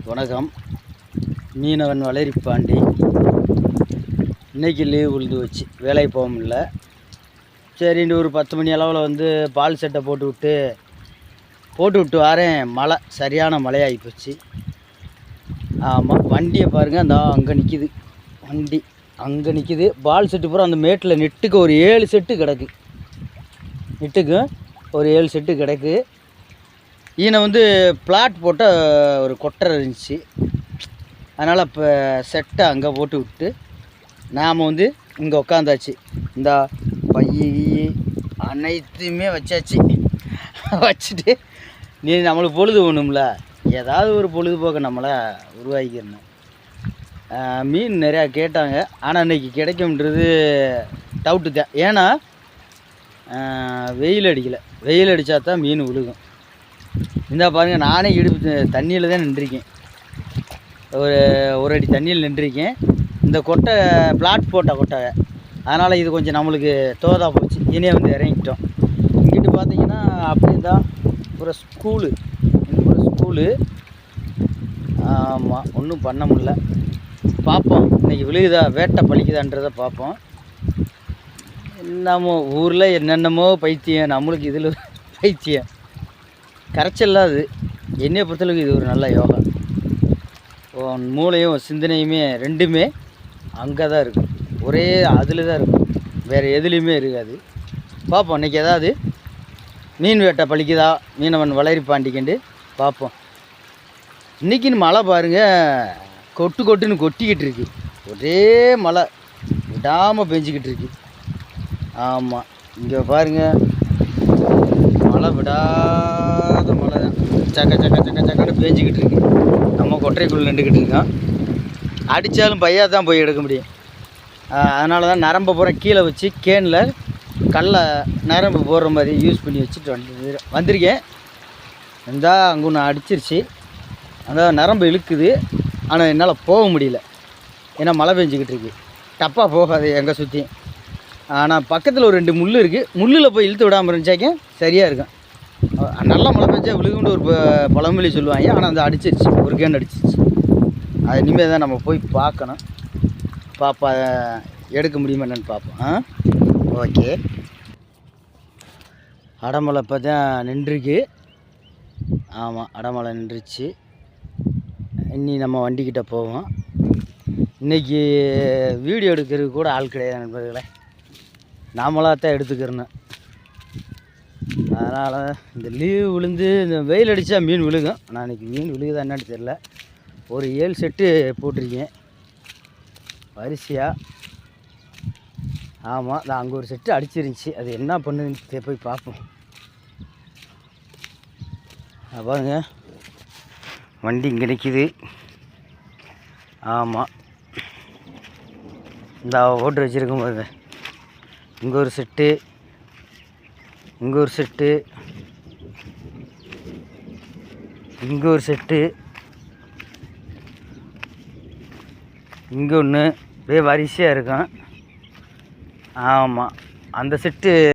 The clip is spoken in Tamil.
வணக்கம். மீனவன் வளரிப்பாண்டி. இன்றைக்கி லீவ் உழுது வச்சு வேலைக்கு போக முடியல. சரின்னு ஒரு 10 மணி அளவில் வந்து பால் செட்டை போட்டு விட்டு வரேன். மழை சரியான மழையாகி போச்சு. ஆமாம், வண்டியை பாருங்கள், அந்த அங்கே நிற்கிது வண்டி, அங்கே நிற்கிது. பால் செட்டு பூரா அந்த மேட்டில் நெட்டுக்கு ஒரு 7 செட்டு கிடக்கு. நெட்டுக்கு ஒரு 7 செட்டு கிடக்கு. ஈனை வந்து பிளாட் போட்ட ஒரு கொட்டரை இருந்துச்சு. அதனால் இப்போ செட்டை அங்கே போட்டு விட்டு நாம் வந்து இங்கே உட்காந்தாச்சு. இந்த பைய அனைத்துமே வச்சாச்சு. வச்சுட்டு நீ நம்மளுக்கு பொழுது ஒன்றும்ல, ஏதாவது ஒரு பொழுதுபோக்கை நம்மளை உருவாக்கிடணும். மீன் நிறையா கேட்டாங்க, ஆனால் இன்றைக்கி கிடைக்கும்ன்றது டவுட்டு தான். ஏன்னா வெயில் அடிக்கலை. வெயில் அடித்தா தான் மீன் விழுகும். இந்த பாருங்கள், நானே இடுப்பு தண்ணியில் தான் நின்றுருக்கேன். ஒரு அடி தண்ணியில் நின்றுருக்கேன். இந்த கொட்டை பிளாட் போட்ட கொட்டை, அதனால் இது கொஞ்சம் நம்மளுக்கு தோதா போச்சு. இனியே வந்து இறங்கிட்டோம். இங்கிட்டு பார்த்தீங்கன்னா அப்படி தான் ஒரு ஸ்கூலு. ஆமாம், ஒன்றும் பண்ண முடியல. பார்ப்போம் இன்றைக்கி விழுகுதா, வேட்டை பழிக்குதான்றதை பார்ப்போம். என்னமோ ஊரில் என்னென்னமோ பைத்தியம், நம்மளுக்கு இதில் பைத்தியம். கரைச்சல்லாம் அது. என்னையை பொறுத்தளவுக்கு இது ஒரு நல்ல யோகா. மூளையும் சிந்தனையுமே ரெண்டுமே அங்கே தான் இருக்கும், ஒரே அதில் தான் இருக்கும், வேறு எதுலேயுமே இருக்காது. பார்ப்போம் இன்றைக்கி ஏதாவது மீன் வேட்டை பழிக்குதா, மீனவன் வளரிப்பாண்டிக்கண்டு பார்ப்போம். இன்றைக்கின்னு மழை பாருங்கள், கொட்டுன்னு கொட்டிக்கிட்டு இருக்கு. ஒரே மழை விடாமல் பெஞ்சிக்கிட்டு இருக்கு. ஆமாம், இங்கே பாருங்கள், மழை விடாத மழை தான். சக்கன்னு பேஞ்சிக்கிட்டு இருக்கு. நம்ம கொட்டரைக்குள்ளே நின்றுக்கிட்டு இருக்கோம். அடித்தாலும் பையா தான் போய் எடுக்க முடியும். அதனால தான் நரம்பை பூரா கீழே வச்சு கேனில் கடலை நரம்பு போடுற மாதிரி யூஸ் பண்ணி வச்சுட்டு வந்திருக்கேன். இருந்தால் அங்கே ஒன்று அடிச்சிருச்சு, அந்த நரம்பு இழுக்குது. ஆனால் என்னால் போக முடியல, ஏன்னா மழை பெஞ்சிக்கிட்டு இருக்கு. டப்பாக போகாது எங்கே சுற்றி. ஆனால் பக்கத்தில் ஒரு 2 முள் இருக்குது. முள்ளில் போய் இழுத்து விடாமல் இருந்துச்சாக்க சரியாக இருக்கும். நல்லா மழை பெஞ்சா விழுகுன்னு ஒரு பழமொழி சொல்லுவாங்க. ஆனால் அந்த அடிச்சிருச்சு, ஒரு கேன் அடிச்சிருச்சு. அது இனிமேல் தான் நம்ம போய் பார்க்கணும். பாப்பா எடுக்க முடியுமா என்னன்னு பார்ப்போம். ஓகே, அடமலை இப்போ தான் நின்றுருக்கு. ஆமாம், அடமலை நின்றுச்சு. இன்னி நம்ம வண்டிக்கிட்ட போவோம். இன்றைக்கி வீடியோ எடுக்கிறதுக்கு கூட ஆள் கிடையாது நண்பர்களே, நாமளாக தான் எடுத்துக்கிறேன்னு. அதனால் இந்த லீவ் விழுந்து இந்த வெயில் அடித்தா மீன் விழுகும். ஆனால் இன்றைக்கி மீன் விழுகுதா என்னன்னு தெரில. ஒரு 7 செட்டு போட்டிருக்கேன் வரிசையாக. ஆமாம், நான் அங்கே ஒரு செட்டு அடிச்சிருந்துச்சி. அது என்ன பண்ணுதுன்னு போய் பார்ப்போம். பாருங்க, வண்டி இங்கே நிற்கிது. ஆமாம், இந்த ஓட்டு வச்சுருக்கும் பாருங்க. இங்கே ஒரு செட்டு, இங்கே ஒரு செட்டு, இங்கே ஒரு செட்டு, இங்கே ஒன்று அப்படியே வரிசையாக இருக்கும். ஆமாம், அந்த செட்டு